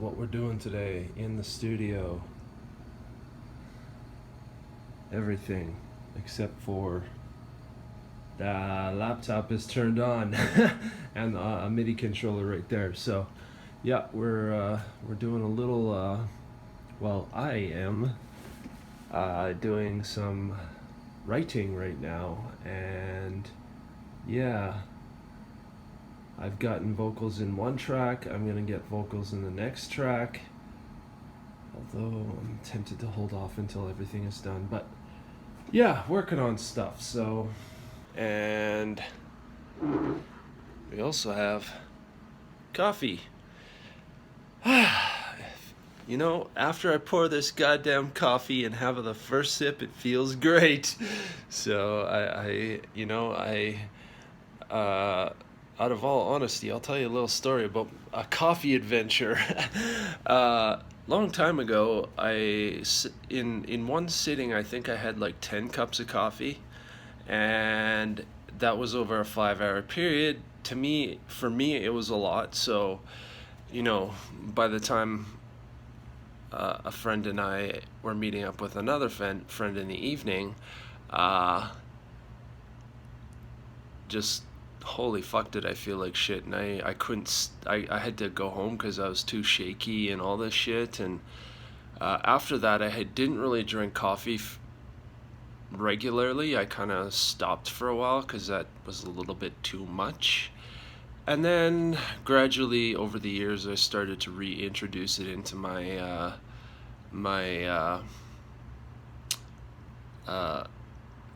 what we're doing today in the studio. Everything except for the laptop is turned on and a MIDI controller right there. So yeah, we're doing a little well, I am doing some writing right now, and yeah, I've gotten vocals in one track. I'm gonna get vocals in the next track, although I'm tempted to hold off until everything is done. But yeah, working on stuff. So, and we also have coffee. You know, after I pour this goddamn coffee and have the first sip, it feels great. So out of all honesty, I'll tell you a little story about a coffee adventure. Long time ago, in one sitting, I think I had like 10 cups of coffee, and that was over a 5-hour period. For me, it was a lot. So, you know, by the time a friend and I were meeting up with another friend in the evening, just holy fuck did I feel like shit, and I couldn't, I had to go home because I was too shaky and all this shit. And after that, didn't really drink coffee regularly. I kind of stopped for a while because that was a little bit too much. And then gradually over the years, I started to reintroduce it into my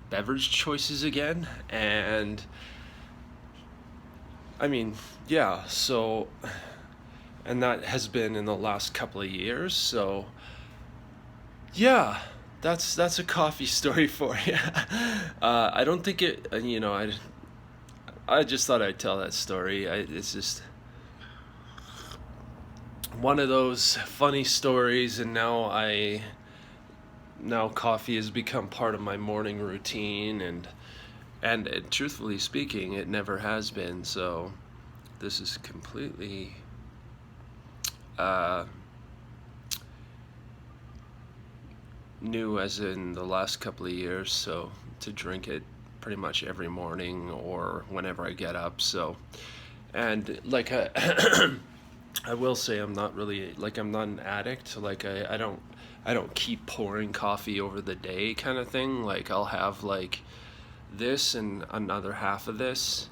beverage choices again. And I mean, yeah, so, and that has been in the last couple of years. So yeah, that's a coffee story for you. I don't think it, I just thought I'd tell that story. It's just one of those funny stories, and now coffee has become part of my morning routine, and truthfully speaking, it never has been. So this is completely new, as in the last couple of years. So to drink it pretty much every morning or whenever I get up. So, and like I will say, I'm not an addict. Like I don't keep pouring coffee over the day kind of thing. Like I'll have like this and another half of this,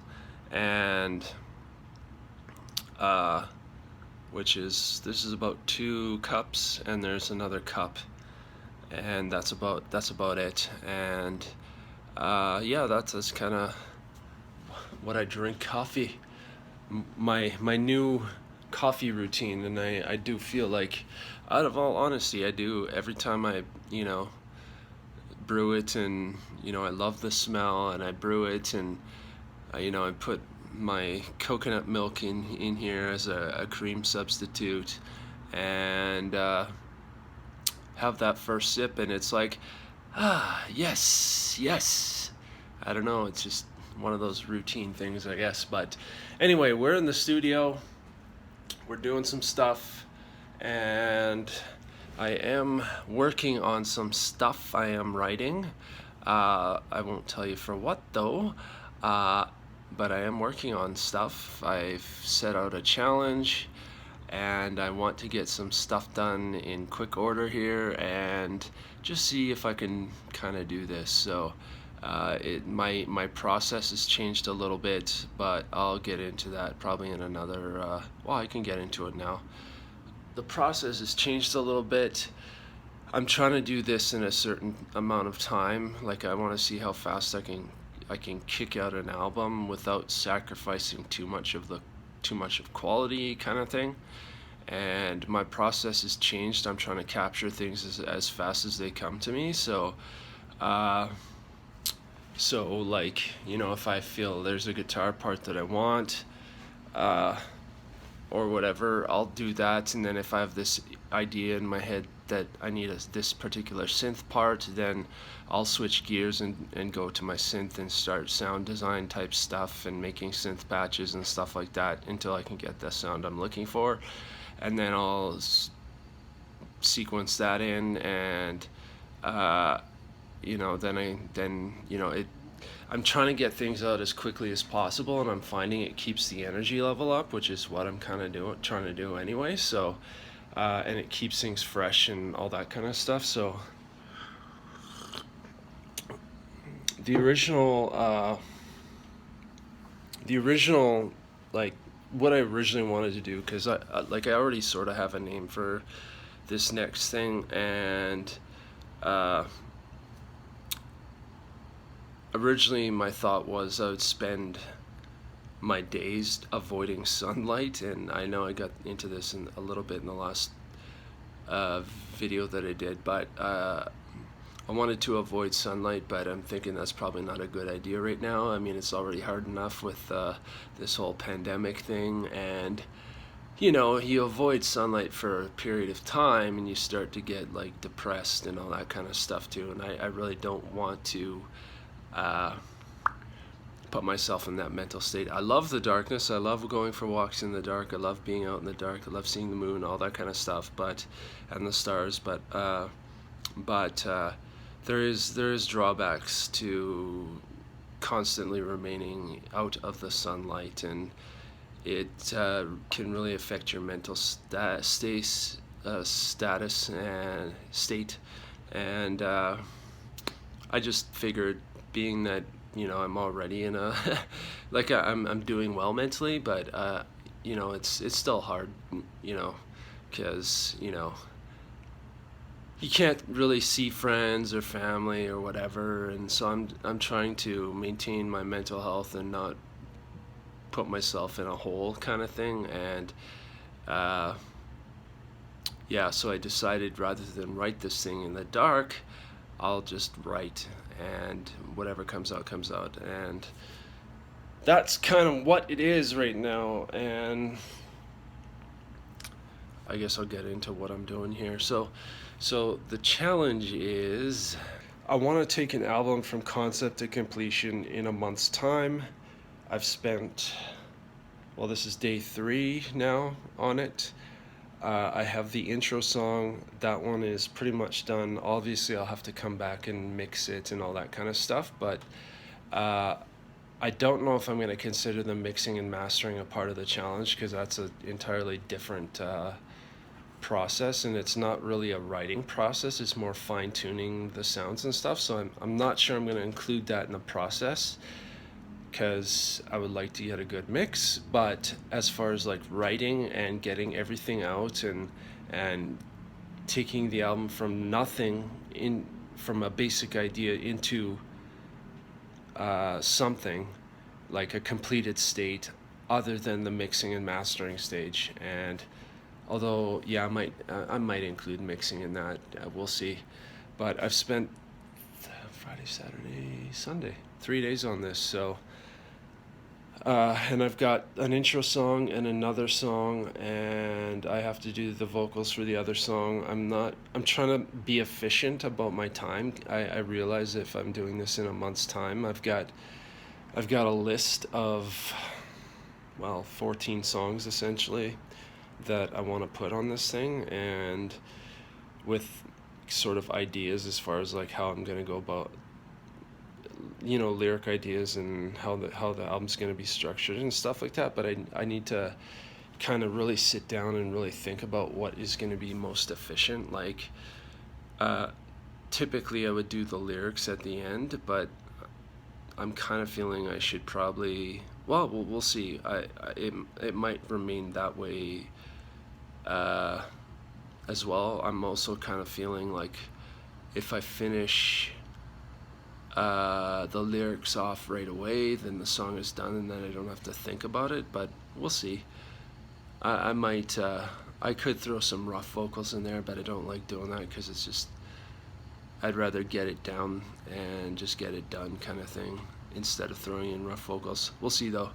and this is about 2 cups, and there's another cup, and that's about it. And yeah, that's kind of what I drink coffee. My new coffee routine, and I do feel like, out of all honesty, I do every time I brew it, and I love the smell, and I brew it, and I put my coconut milk in here as a cream substitute, and have that first sip, and it's like, yes. I don't know, it's just one of those routine things, I guess. But anyway, we're in the studio, we're doing some stuff, and I am working on some stuff. I am writing. I won't tell you for what though, but I am working on stuff. I've set out a challenge, and I want to get some stuff done in quick order here, and just see if I can kind of do this. So my process has changed a little bit, but I'll get into that probably in another, well, I can get into it now. The process has changed a little bit. I'm trying to do this in a certain amount of time. Like, I want to see how fast I can kick out an album without sacrificing too much of quality kind of thing. And my process has changed. I'm trying to capture things as fast as they come to me. So like, if I feel there's a guitar part that I want, or whatever, I'll do that. And then if I have this idea in my head that I need this particular synth part, then I'll switch gears and go to my synth and start sound design type stuff and making synth patches and stuff like that until I can get the sound I'm looking for. and then I'll sequence that in, and I'm trying to get things out as quickly as possible, and I'm finding it keeps the energy level up, which is what I'm kind of trying to do anyway. So, and it keeps things fresh and all that kind of stuff. So, the original, like what I originally wanted to do, because I already sort of have a name for this next thing, and originally my thought was I would spend my days avoiding sunlight, and I know I got into this in a little bit in the last video that I did, but I wanted to avoid sunlight, but I'm thinking that's probably not a good idea right now. I mean, it's already hard enough with this whole pandemic thing, and you avoid sunlight for a period of time and you start to get like depressed and all that kind of stuff too, and I really don't want to put myself in that mental state. I love the darkness, I love going for walks in the dark, I love being out in the dark, I love seeing the moon, all that kind of stuff, and the stars, but there is drawbacks to constantly remaining out of the sunlight, and it can really affect your mental status and state. And I just figured, being that I'm already in a like I'm doing well mentally, but it's still hard, because you can't really see friends or family or whatever, and so I'm trying to maintain my mental health and not put myself in a hole kind of thing. And so I decided, rather than write this thing in the dark, I'll just write, and whatever comes out comes out, and that's kind of what it is right now. And I guess I'll get into what I'm doing here. So the challenge is, I want to take an album from concept to completion in a month's time. I've spent, this is day 3 now on it. I have the intro song, that one is pretty much done. Obviously I'll have to come back and mix it and all that kind of stuff, but I don't know if I'm going to consider the mixing and mastering a part of the challenge, because that's an entirely different process, and it's not really a writing process, it's more fine-tuning the sounds and stuff. So I'm not sure I'm going to include that in the process, because I would like to get a good mix. But as far as like writing and getting everything out, and taking the album from nothing, from a basic idea into something like a completed state, other than the mixing and mastering stage. And although, I might include mixing in that. We'll see. But I've spent Friday, Saturday, Sunday, 3 days on this. So, and I've got an intro song and another song, and I have to do the vocals for the other song. I'm trying to be efficient about my time. I realize if I'm doing this in a month's time, I've got a list of 14 songs essentially that I want to put on this thing, and with sort of ideas as far as like how I'm going to go about, lyric ideas and how the album's going to be structured and stuff like that. But I need to kind of really sit down and really think about what is going to be most efficient. Like typically I would do the lyrics at the end, but I'm kind of feeling I should probably, we'll see. It might remain that way as well. I'm also kind of feeling like if I finish the lyrics off right away, then the song is done, and then I don't have to think about it. But we'll see. I might I could throw some rough vocals in there, but I don't like doing that, because it's just, I'd rather get it down and just get it done kind of thing, instead of throwing in rough vocals. We'll see though.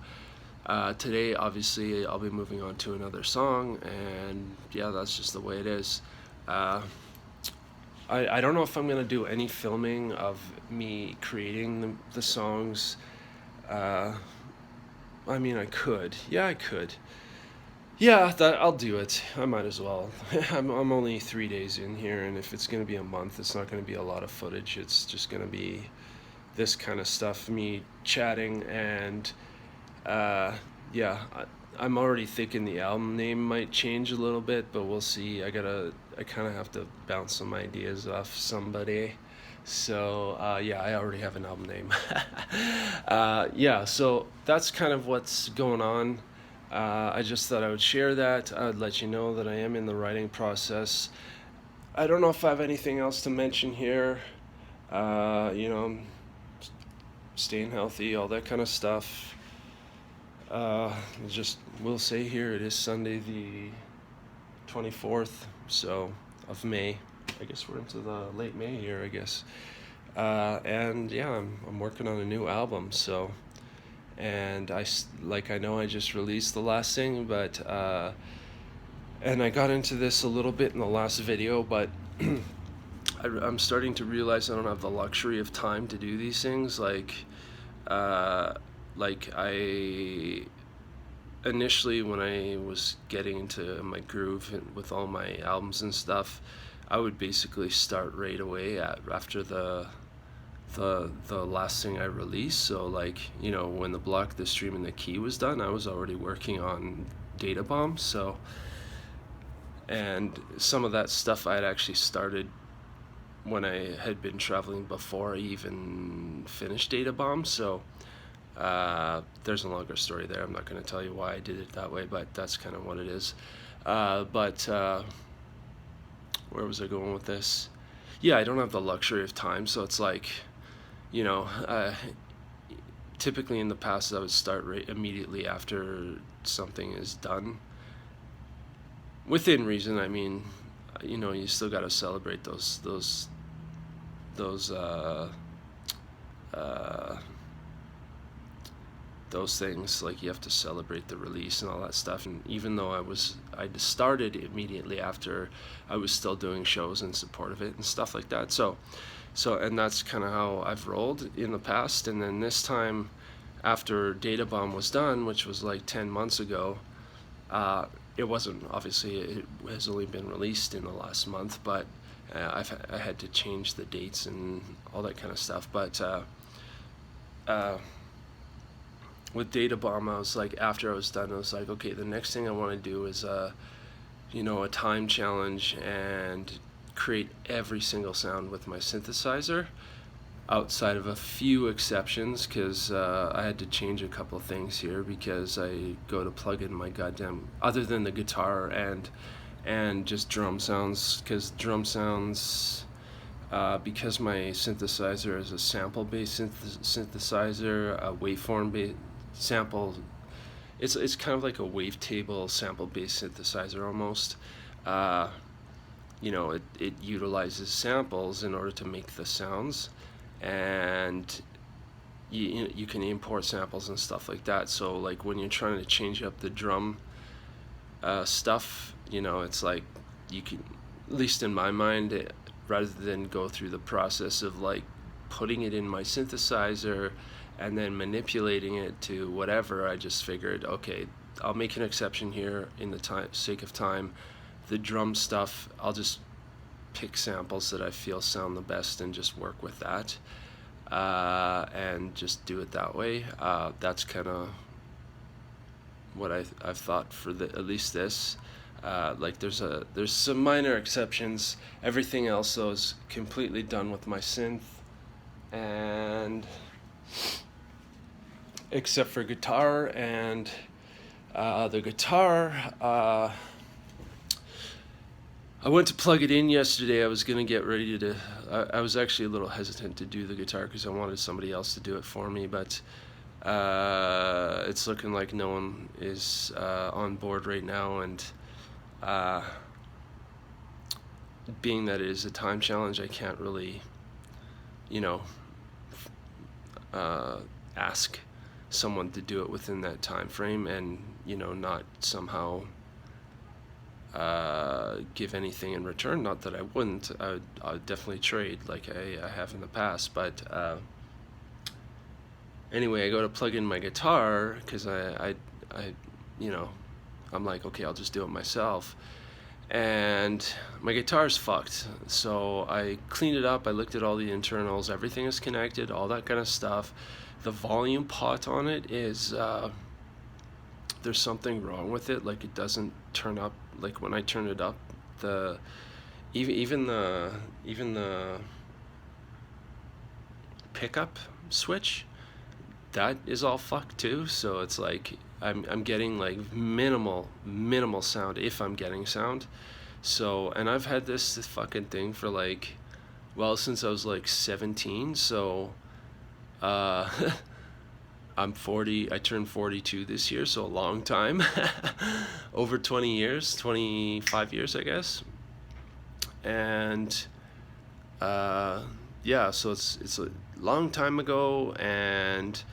Today, obviously, I'll be moving on to another song, and that's just the way it is. I don't know if I'm going to do any filming of me creating the songs. I mean, I could. Yeah, I could. Yeah, I'll do it. I might as well. I'm only 3 days in here, and if it's gonna be a month, it's not gonna be a lot of footage. It's just gonna be this kind of stuff, me chatting, and uh, yeah, I'm already thinking the album name might change a little bit, but we'll see. I kind of have to bounce some ideas off somebody. So yeah, I already have an album name. Yeah, so that's kind of what's going on. I just thought I would share that. I'd let you know that I am in the writing process. I don't know if I have anything else to mention here. You know, staying healthy, all that kind of stuff. Just we'll say here it is Sunday the 24th, so of May. I guess we're into the late May here, I guess. And yeah, I'm working on a new album, so and I know I just released the last thing, but and I got into this a little bit in the last video, but I'm starting to realize I don't have the luxury of time to do these things. I initially, when I was getting into my groove with all my albums and stuff, I would basically start right away after the last thing I released. So like, you know, when the block, the stream, and the key was done, I was already working on Data Bomb. So, and some of that stuff I had actually started when I had been traveling before I even finished Data Bomb. So there's a longer story there. I'm not going to tell you why I did it that way, but that's kind of what it is. But where was I going with this? Yeah, I don't have the luxury of time, so it's like, you know, typically in the past I would start right immediately after something is done. Within reason, I mean, you know, you still got to celebrate those things. Like, you have to celebrate the release and all that stuff. And even though I started immediately after, I was still doing shows in support of it and stuff like that. So and that's kind of how I've rolled in the past. And then this time, after Data Bomb was done, which was like 10 months ago, it wasn't, obviously it has only been released in the last month, but I had to change the dates and all that kind of stuff. But with Data Bomb, I was like, after I was done, I was like, okay, the next thing I want to do is you know, a time challenge and create every single sound with my synthesizer, outside of a few exceptions, because I had to change a couple of things here, because I go to plug in my goddamn, other than the guitar and just drum sounds, because because my synthesizer is a sample-based synthesizer, a waveform-based sample. It's kind of like a wavetable sample-based synthesizer almost. You know, it utilizes samples in order to make the sounds, and you can import samples and stuff like that. So like when you're trying to change up the drum stuff, you know, it's like you can, at least in my mind, rather than go through the process of like putting it in my synthesizer and then manipulating it to whatever, I just figured, okay, I'll make an exception here in the sake of time. The drum stuff, I'll just pick samples that I feel sound the best and just work with that, and just do it that way. That's kind of what I've thought for at least this. Like there's some minor exceptions. Everything else though is completely done with my synth, and except for guitar, and the guitar, I went to plug it in yesterday. I was gonna get ready to. I was actually a little hesitant to do the guitar because I wanted somebody else to do it for me, but it's looking like no one is on board right now, and being that it is a time challenge, I can't really, you know, ask someone to do it within that time frame, and you know, not somehow give anything in return. Not that I wouldn't. I'd definitely trade like I have in the past, but anyway, I go to plug in my guitar because I you know, I'm like, okay, I'll just do it myself. And my guitar's fucked, so I cleaned it up. I looked at all the internals, everything is connected, all that kind of stuff. The volume pot on it is there's something wrong with it. Like, it doesn't turn up. Like, when I turn it up, the even the pickup switch, that is all fucked too. So it's like I'm getting like minimal sound, if I'm getting sound. So, and I've had this fucking thing for like, well, since I was like 17. So I'm 40, I turned 42 this year, so a long time. Over 20 years, 25 years, I guess. And yeah, so it's a long time ago, and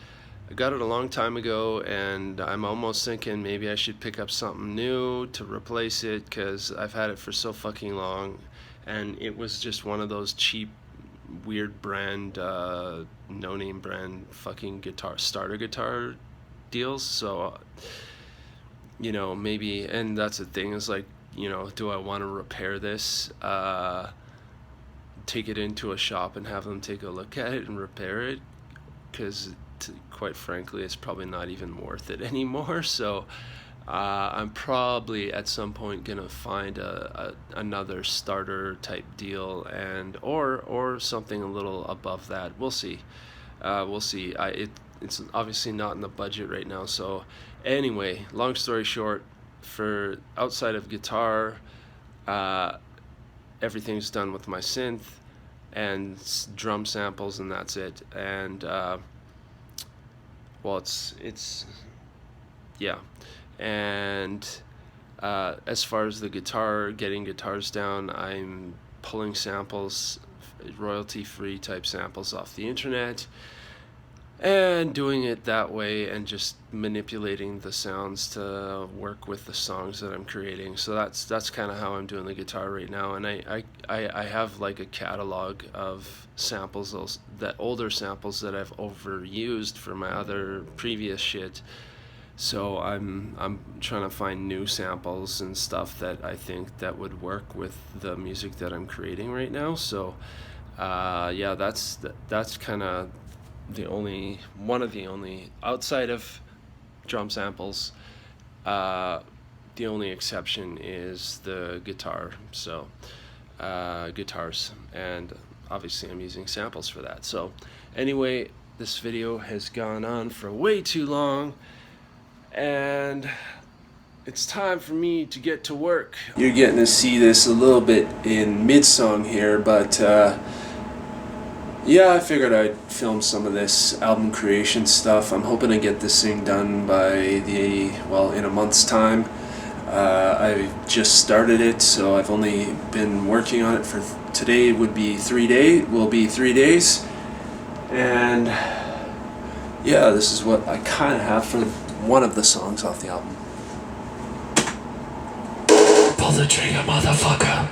I got it a long time ago, and I'm almost thinking maybe I should pick up something new to replace it, because I've had it for so fucking long, and it was just one of those cheap, weird brand, no-name brand fucking starter guitar deals. So, you know, maybe, and that's the thing, is like, you know, do I want to repair this, take it into a shop and have them take a look at it and repair it? Because quite frankly, it's probably not even worth it anymore. So I'm probably at some point gonna find another starter type deal, and or something a little above that. We'll see. We'll see. It's obviously not in the budget right now. So anyway, long story short, for outside of guitar, everything's done with my synth and drum samples, and that's it. And well, it's yeah. And as far as the guitar, getting guitars down, I'm pulling samples, royalty-free type samples off the internet, and doing it that way, and just manipulating the sounds to work with the songs that I'm creating. So that's kind of how I'm doing the guitar right now. And I have like a catalog of samples, that older samples that I've overused for my other previous shit. So I'm trying to find new samples and stuff that I think that would work with the music that I'm creating right now. So yeah, that's kind of one of the only, outside of drum samples, the only exception is the guitar. So guitars, and obviously I'm using samples for that. So anyway, this video has gone on for way too long, and it's time for me to get to work. You're getting to see this a little bit in mid-song here, but yeah, I figured I'd film some of this album creation stuff. I'm hoping to get this thing done by in a month's time. I just started it, so I've only been working on it for today. Will be 3 days, and yeah, this is what I kind of have for one of the songs off the album. Pull the trigger, motherfucker.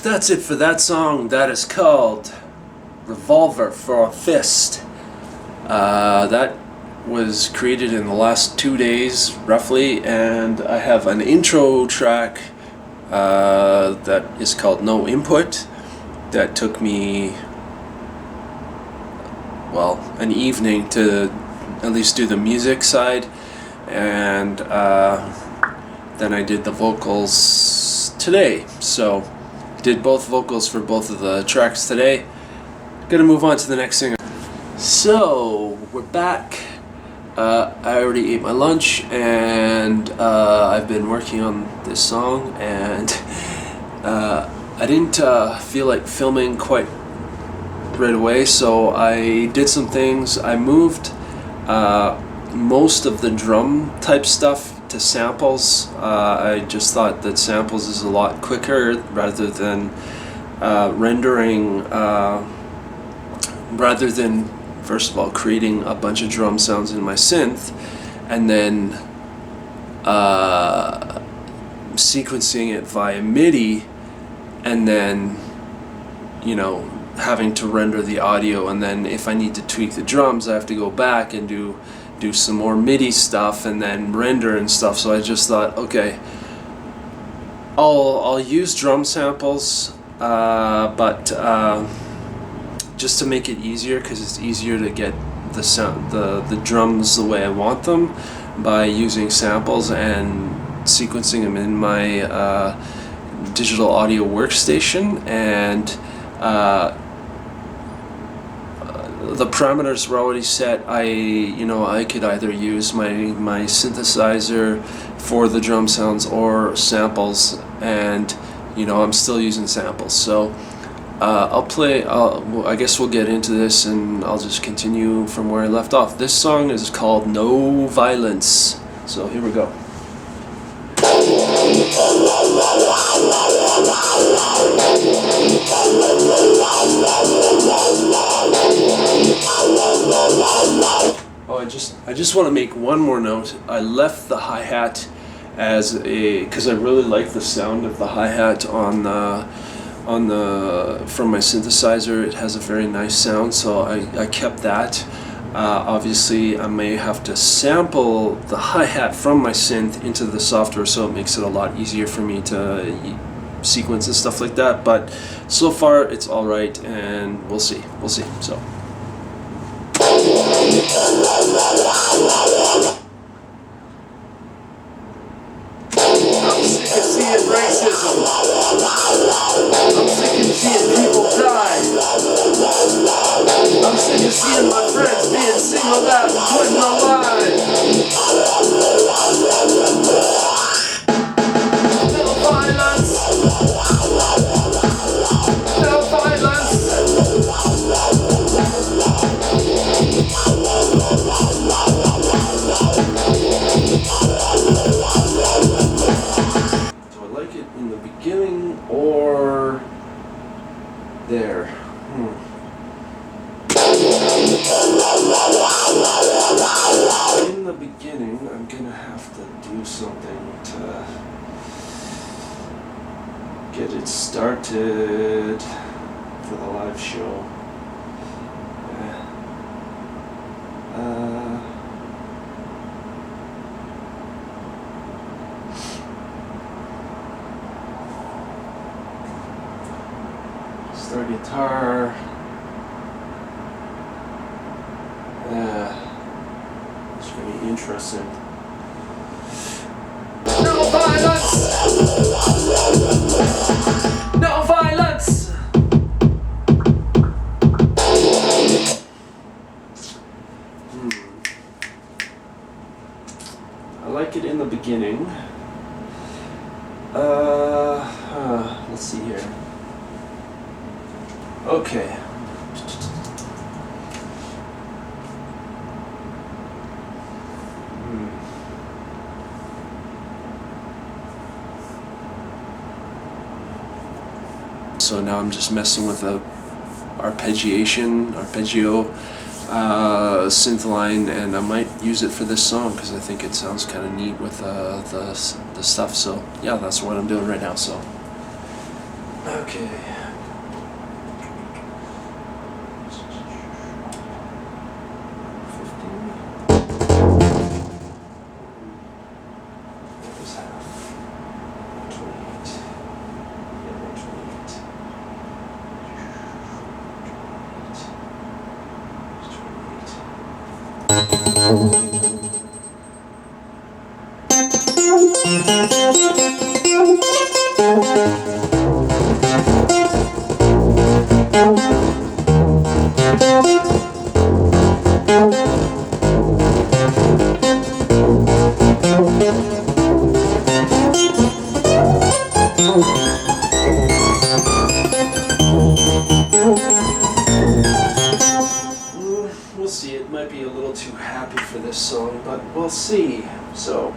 That's it for that song. That is called Revolver for a Fist. That was created in the last 2 days, roughly, and I have an intro track that is called No Input. That took me, well, an evening to at least do the music side, and then I did the vocals today. So did both vocals for both of the tracks today. Gonna move on to the next singer. So we're back. I already ate my lunch, and I've been working on this song, and I didn't feel like filming quite right away, so I did some things. I moved most of the drum type stuff to samples. I just thought that samples is a lot quicker rather than rendering, rather than first of all creating a bunch of drum sounds in my synth and then sequencing it via MIDI and then, you know, having to render the audio, and then if I need to tweak the drums I have to go back and do some more MIDI stuff and then render and stuff. So I just thought, okay, I'll use drum samples, but just to make it easier, because it's easier to get the sound, the drums the way I want them by using samples and sequencing them in my digital audio workstation. And the parameters were already set. I could either use my synthesizer for the drum sounds or samples, and I'm still using samples. So I guess we'll get into this, and I'll just continue from where I left off. This song is called No Violence. So here we go. Oh, I just want to make one more note. I left the hi-hat because I really like the sound of the hi-hat from my synthesizer. It has a very nice sound, so I kept that. Obviously, I may have to sample the hi-hat from my synth into the software, so it makes it a lot easier for me to sequence and stuff like that. But so far, it's all right, and we'll see. So. I'm sick of seeing racism. I'm sick of seeing people die. I'm sick of seeing my friends being singled out and put in a line. No violence. No violence. Do I like it in the beginning or there? In the beginning, I'm gonna have to do something to get it started for the live show. Start guitar. It's going to be interesting. No violence! No violence! like it in the beginning. Let's see here. Okay. So now I'm just messing with the arpeggio synth line, and I might use it for this song because I think it sounds kind of neat with the stuff. So yeah, that's what I'm doing right now. So okay. We'll see, it might be a little too happy for this song, but we'll see. So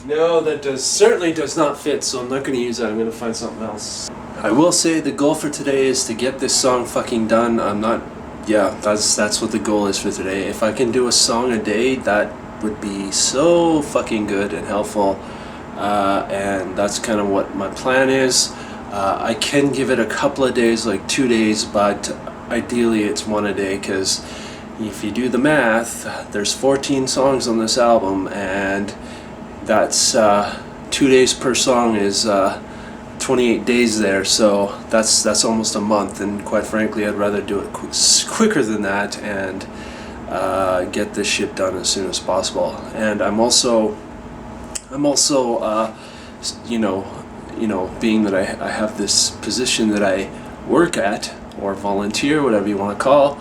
no, that certainly does not fit, so I'm not going to use that. I'm going to find something else. I will say the goal for today is to get this song fucking done. I'm not, yeah, that's what the goal is for today. If I can do a song a day, that would be so fucking good and helpful. And that's kind of what my plan is. I can give it a couple of days, like 2 days, but ideally it's one a day, because if you do the math, there's 14 songs on this album, and that's 2 days per song is 28 days there, so that's almost a month, and quite frankly I'd rather do it quicker than that and get this shit done as soon as possible. And I'm also you know, being that I have this position that I work at, or volunteer, whatever you want to call,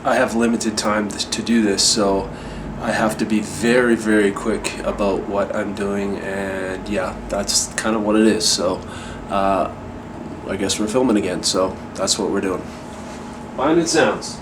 I have limited time to do this, so I have to be very, very quick about what I'm doing, and yeah, that's kind of what it is. So I guess we're filming again, so that's what we're doing. Fine, it sounds.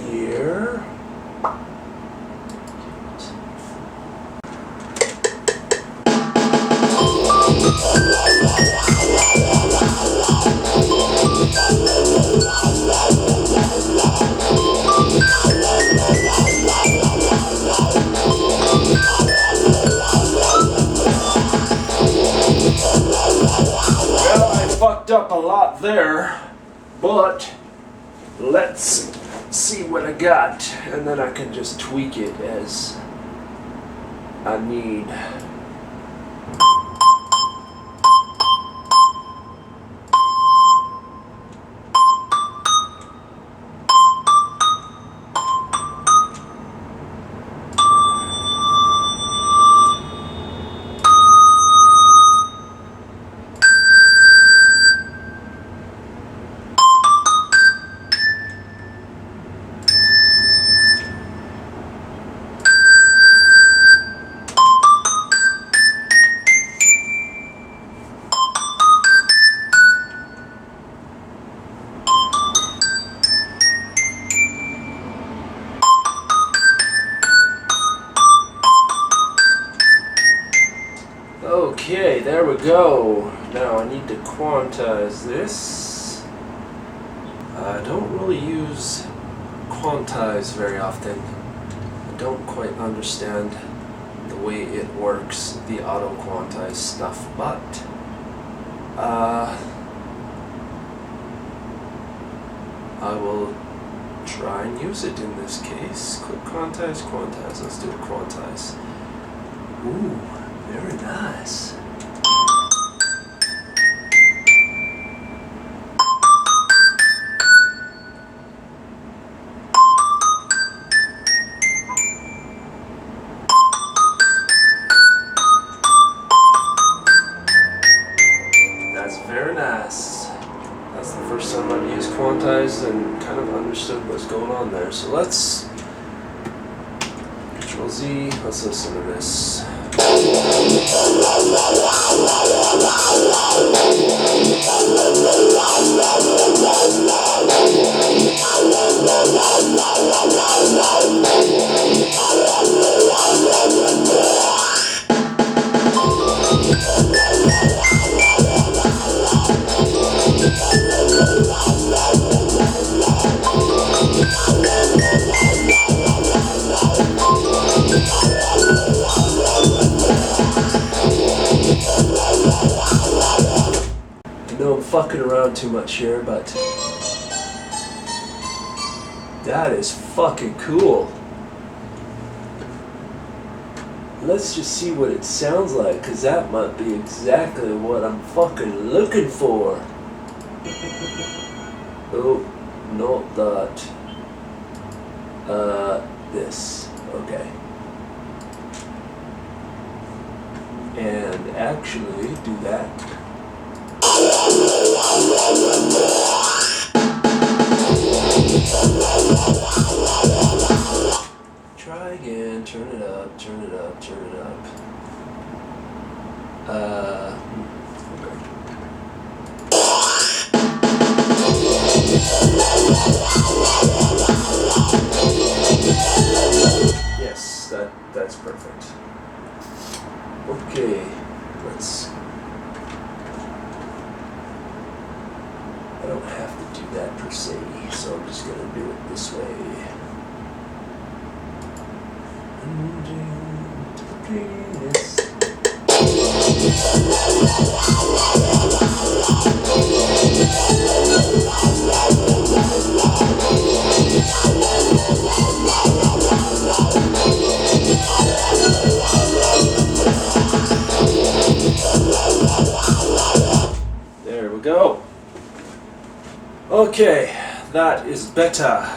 here. Well, I fucked up a lot there, but let's see what I got, and then I can just tweak it as I need. Okay, there we go. Now I need to quantize this. I don't really use quantize very often. I don't quite understand the way it works, the auto quantize stuff, but I will try and use it in this case. Click quantize, quantize. Let's do a quantize. Ooh. Very nice. That's very nice. That's the first time I've used quantized and kind of understood what's going on there. So let's Control Z. Let's listen to this. I know I'm fucking around too much here, but that is fucking cool. Let's just see what it sounds like, because that might be exactly what I'm fucking looking for. Oh, not that. This. Okay. And actually do that. Try again, turn it up, turn it up, turn it up. Okay. Yes, that's perfect. Okay, let's. I don't have to do that per se, so I'm just gonna do it this way. There we go. Okay, that is better.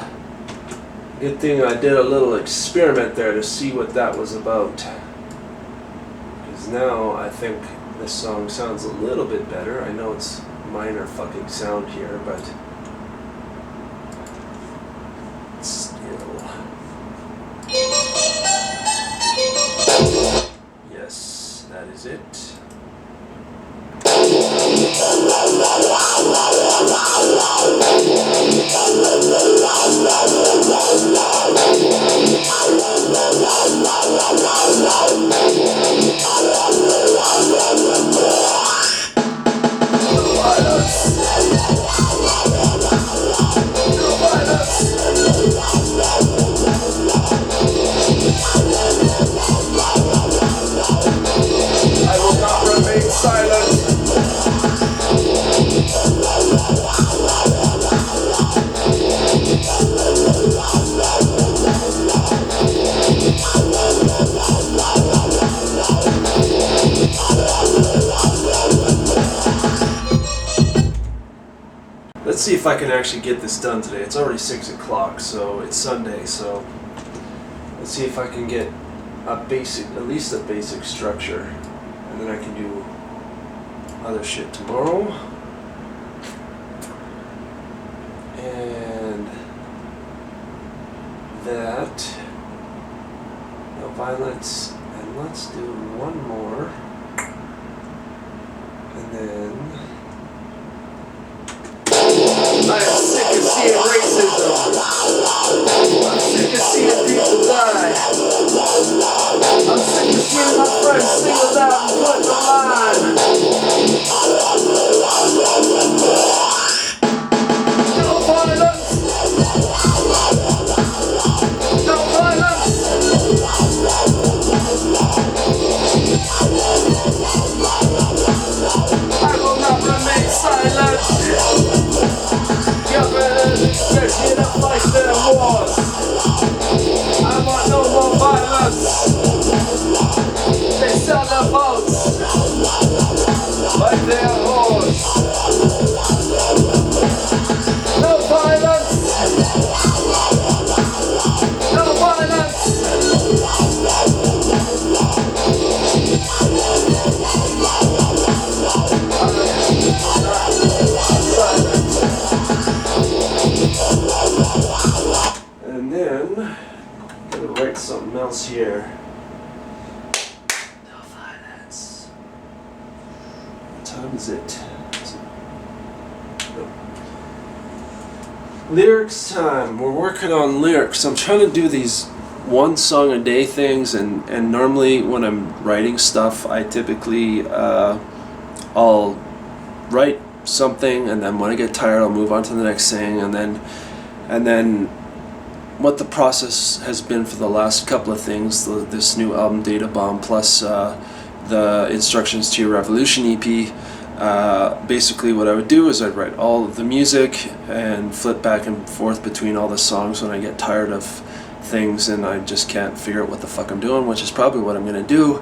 Good thing I did a little experiment there to see what that was about. Because now I think this song sounds a little bit better. I know it's minor fucking sound here, but still. Yes, that is it. I will not remain silent. Let's see if I can actually get this done today. It's already 6 o'clock, so it's Sunday, so let's see if I can get at least a basic structure, and then I can do other shit tomorrow. And that, no violence, and let's do one more, and then I am sick of seeing racism. I'm sick of seeing people die. I'm sick of seeing my friends singled out and put in the line. No violence! No violence! I will not remain silent. They're here to fight their wars. I want no more violence. They sell their votes like they are whores. No violence. No violence. And then, I'm gonna write something else here. No violence. What time is it? Lyrics time. We're working on lyrics. I'm trying to do these one song a day things, and normally when I'm writing stuff, I typically I'll write something, and then when I get tired, I'll move on to the next thing, and then what the process has been for the last couple of things, this new album Data Bomb plus the Instructions to Your Revolution EP. Basically what I would do is I'd write all of the music and flip back and forth between all the songs when I get tired of things and I just can't figure out what the fuck I'm doing, which is probably what I'm going to do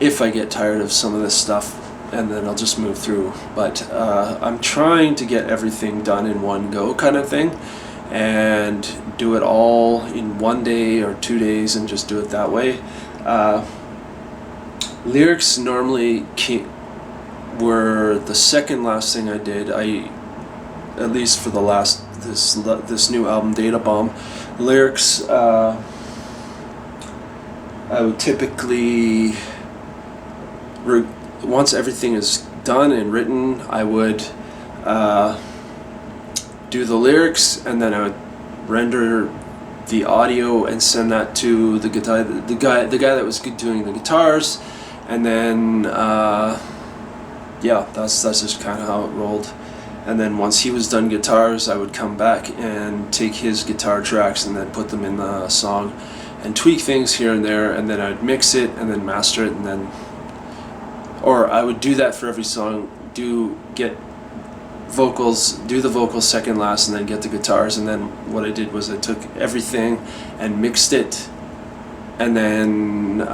if I get tired of some of this stuff, and then I'll just move through. But I'm trying to get everything done in one go kind of thing, and do it all in 1 day or 2 days and just do it that way. Lyrics normally were the second last thing I did. At least for the last this new album Data Bomb, lyrics I would typically once everything is done and written, I would do the lyrics, and then I would render the audio and send that to the guy that was doing the guitars, and then yeah, that's just kind of how it rolled. And then once he was done guitars, I would come back and take his guitar tracks and then put them in the song and tweak things here and there, and then I'd mix it and then master it, and then, or I would do that for every song, do the vocals second last, and then get the guitars. And then what I did was I took everything and mixed it and then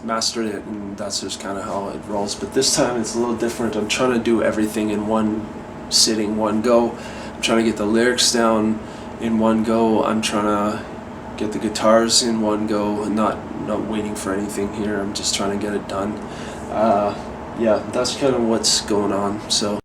mastered it, and that's just kind of how it rolls. But this time it's a little different. I'm trying to do everything in one sitting, one go. I'm trying to get the lyrics down in one go. I'm trying to get the guitars in one go, and not waiting for anything here. I'm just trying to get it done. Yeah, that's kind of what's going on. So